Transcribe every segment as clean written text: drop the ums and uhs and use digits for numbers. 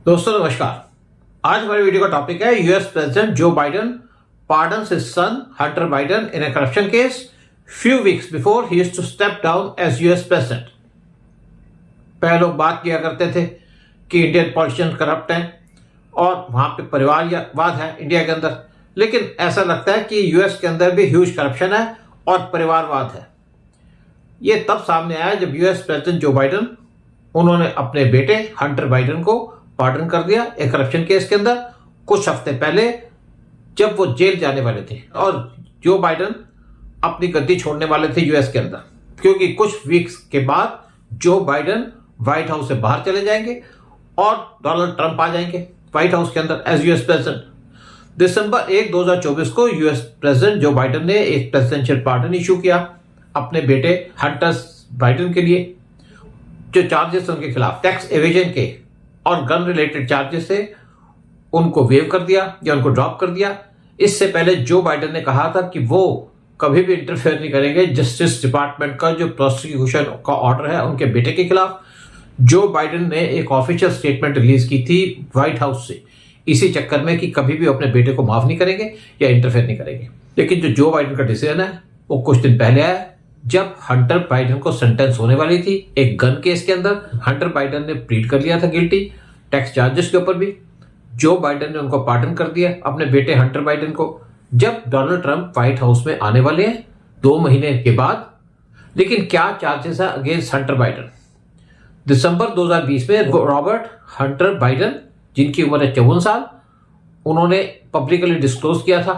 दोस्तों नमस्कार। आज हमारी वीडियो का टॉपिक है US president Joe Biden pardons his son Hunter Biden in a corruption case few weeks before he is to step down as US president। पहले लोग बात किया करते थे कि इंडियन पॉलिटिशियन करप्ट हैं और वहां पे परिवारवाद है इंडिया के अंदर, लेकिन ऐसा लगता है कि यूएस के अंदर भी ह्यूज करप्शन है और परिवारवाद है। ये तब सामने आया जब यूएस प्रेसिडेंट जो बाइडेन उन्होंने अपने बेटे हंटर बाइडेन को पार्डन कर दिया एक करप्शन केस के अंदर कुछ हफ्ते पहले, जब वो जेल जाने वाले थे और जो बाइडेन अपनी गद्दी छोड़ने वाले थे यूएस के अंदर, क्योंकि कुछ वीक्स के बाद जो बाइडेन व्हाइट हाउस से बाहर चले जाएंगे और डोनाल्ड ट्रंप आ जाएंगे व्हाइट हाउस के अंदर एज यूएस प्रेसिडेंट। दिसंबर 1, 2024 को यूएस प्रेसिडेंट जो बाइडेन ने एक प्रेसिडेंशियल पार्डन इशू किया अपने बेटे हंटर बाइडेन के लिए। जो चार्जेस उनके खिलाफ टैक्स एवेजन के और गन रिलेटेड चार्जेस थे उनको वेव कर दिया या उनको ड्रॉप कर दिया। इससे पहले जो बाइडेन ने कहा था कि वो कभी भी इंटरफेयर नहीं करेंगे जस्टिस डिपार्टमेंट का जो प्रोसिक्यूशन का ऑर्डर है उनके बेटे के खिलाफ। जो बाइडेन ने एक ऑफिशियल स्टेटमेंट रिलीज की थी व्हाइट हाउस से इसी चक्कर में कि कभी भी अपने बेटे को माफ नहीं करेंगे या इंटरफेयर नहीं करेंगे। लेकिन जो बाइडेन का डिसीजन है वो कुछ दिन पहले आया जब हंटर बाइडेन को सेंटेंस होने वाली थी एक गन केस के अंदर। हंटर बाइडेन ने प्लीड कर लिया था गिल्टी टैक्स चार्जेस के ऊपर भी। जो बाइडेन ने उनको पार्डन कर दिया अपने बेटे हंटर बाइडेन को जब डोनाल्ड ट्रंप व्हाइट हाउस में आने वाले हैं 2 महीने के बाद। लेकिन क्या चार्जेस है अगेंस्ट हंटर बाइडेन? दिसंबर 2020 में रॉबर्ट हंटर बाइडेन जिनकी उम्र है 54 साल, उन्होंने पब्लिकली डिस्क्लोज किया था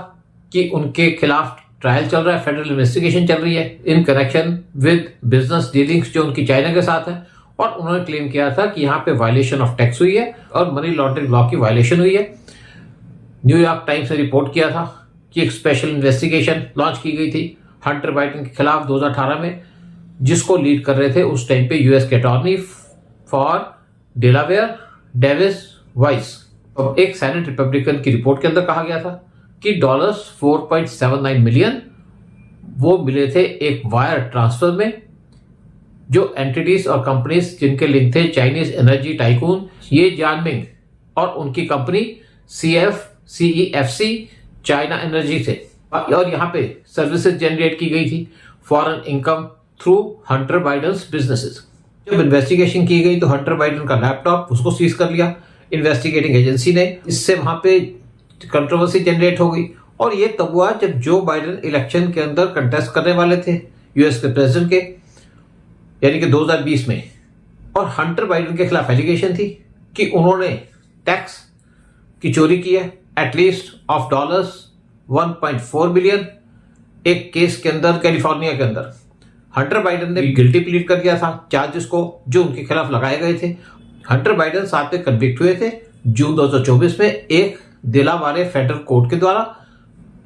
कि उनके खिलाफ ट्रायल चल रहा है, फेडरल इन्वेस्टिगेशन चल रही है in connection with business dealings जो उनकी चाइना के साथ है। और उन्होंने क्लेम किया था कि यहाँ पे वायलेशन ऑफ टैक्स हुई है और मनी लॉन्ड्रिंग लॉ की वायलेशन हुई है। न्यूयॉर्क टाइम्स ने रिपोर्ट किया था कि एक स्पेशल इन्वेस्टिगेशन लॉन्च की गई थी हंटर बाइडेन के खिलाफ 2018 में, जिसको लीड कर रहे थे उस टाइम पे यूएस के attorney for Delaware Davis vice. एक सेनेट रिपब्लिकन की रिपोर्ट के अंदर कहा गया था कि $4.79 मिलियन वो मिले थे एक वायर ट्रांसफर में। जो एंटिटीज और कंपनीज जिनके लिंक थे चाइनीज एनर्जी टाइकून ये जानमिंग और उनकी कंपनी CEFC चाइना एनर्जी थे। और यहाँ पे सर्विसेज जनरेट की गई थी foreign income through Hunter Biden's businesses. जब इन्वेस्टिगेशन की गई तो हंटर बाइडेन का लैपटॉप उसको सीज कर लिया इन्वेस्टिगेटिंग एजेंसी ने। इससे वहां पे कंट्रोवर्सी जनरेट हो गई और ये तब हुआ जब जो बाइडेन इलेक्शन के अंदर कंटेस्ट करने वाले थे यूएस के प्रेसिडेंट के, यानी कि 2020 में। और हंटर बाइडेन के खिलाफ एलिगेशन थी कि उन्होंने टैक्स की चोरी की है एटलीस्ट ऑफ $1.4 बिलियन एक केस के अंदर कैलिफोर्निया के अंदर। हंटर बाइडेन ने गिल्टी प्लीड कर दिया था चार्जेस को जो उनके खिलाफ लगाए गए थे। हंटर बाइडेन साथ में कन्विक्ट हुए थे जून 2024 में एक दिलावारे फेडरल कोर्ट के द्वारा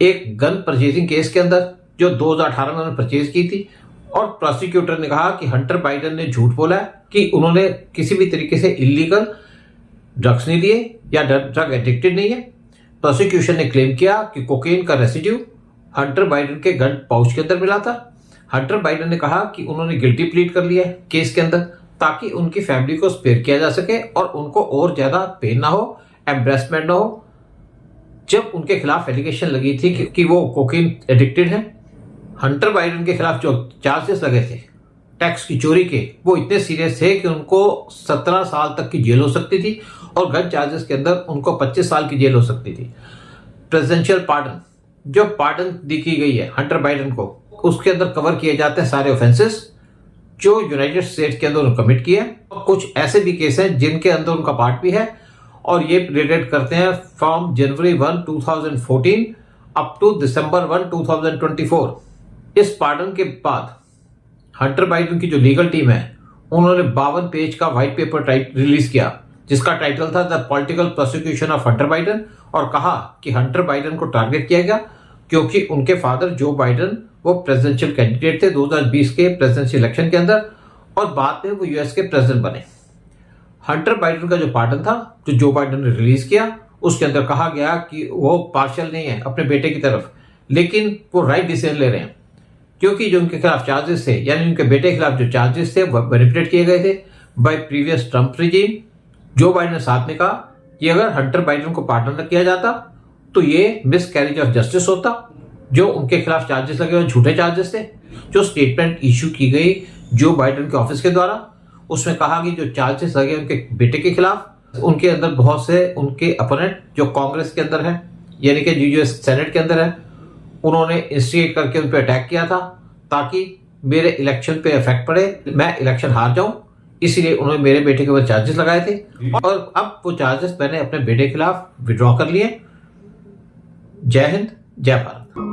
एक गन परचेजिंग केस के अंदर जो 2018 में उन्होंने परचेज की थी। और प्रोसिक्यूटर ने कहा कि हंटर बाइडेन ने झूठ बोला है कि उन्होंने किसी भी तरीके से इलीगल ड्रग्स नहीं लिए या ड्रग एडिक्टेड नहीं है। प्रोसिक्यूशन ने क्लेम किया कि कोकेन का रेसिड्यू हंटर बाइडेन के गन पाउच के अंदर मिला था। हंटर बाइडेन ने कहा कि उन्होंने गिल्टी प्लीड कर लिया है केस के अंदर ताकि उनकी फैमिली को स्पेयर किया जा सके और उनको और ज्यादा पेन ना हो, एम्ब्रेसमेंट ना हो। जब उनके खिलाफ एलिगेशन लगी थी कि वो कोकेन एडिक्टेड है, हंटर बाइडेन के खिलाफ जो चार्जेस लगे थे टैक्स की चोरी के वो इतने सीरियस थे कि उनको 17 साल तक की जेल हो सकती थी और गन चार्जेस के अंदर उनको 25 साल की जेल हो सकती थी। प्रेसिडेंशियल पार्डन जो पार्डन दी की गई है हंटर बाइडेन को उसके अंदर कवर किए जाते हैं सारे ऑफेंसेस जो यूनाइटेड स्टेट्स के अंदर उन्होंने कमिट किए और कुछ ऐसे भी केस हैं जिनके अंदर उनका पार्ट भी है और ये रिलेट करते हैं फ्रॉम जनवरी 1, 2014 अप टू दिसंबर 1, 2024। इस पार्डन के बाद हंटर बाइडेन की जो लीगल टीम है उन्होंने 52 पेज का व्हाइट पेपर रिलीज किया जिसका टाइटल था the political prosecution of Hunter Biden और कहा कि हंटर बाइडेन को टारगेट किया गया क्योंकि उनके फादर जो बाइडेन वो प्रेसिडेंशियल कैंडिडेट थे 2020 के प्रेसिडेंशियल इलेक्शन के अंदर और बाद में वो यूएस के प्रेसिडेंट बने। हंटर बाइडेन का जो पार्डन था जो बाइडेन ने रिलीज किया उसके अंदर कहा गया कि वो पार्शियल नहीं है अपने बेटे की तरफ, लेकिन वो राइट डिसीजन ले रहे हैं क्योंकि जो उनके खिलाफ चार्जेस थे यानी उनके बेटे के खिलाफ जो चार्जेस थे वो मैनिपुलेट किए गए थे bye previous Trump regime. Joe Biden ने साथ में कहा कि अगर हंटर बाइडन को पार्डन न किया जाता तो ये मिस कैरेज ऑफ जस्टिस होता। जो उनके खिलाफ चार्जेस लगे हुए झूठे चार्जेस थे, जो स्टेटमेंट इशू की गई जो बाइडन के ऑफिस के द्वारा, उसमें कहा कि जो चार्जेस लगे उनके बेटे के खिलाफ, उनके अंदर बहुत से उनके अपोनेंट जो कांग्रेस के अंदर है यानी कि यूएस सेनेट के अंदर है, उन्होंने इंस्टिगेट करके उन पर अटैक किया था ताकि मेरे इलेक्शन पे इफेक्ट पड़े, मैं इलेक्शन हार जाऊं, इसीलिए उन्होंने मेरे बेटे के ऊपर चार्जेस लगाए थे और अब वो चार्जेस मैंने अपने बेटे के खिलाफ विड्रॉ कर लिए। जय हिंद, जय भारत।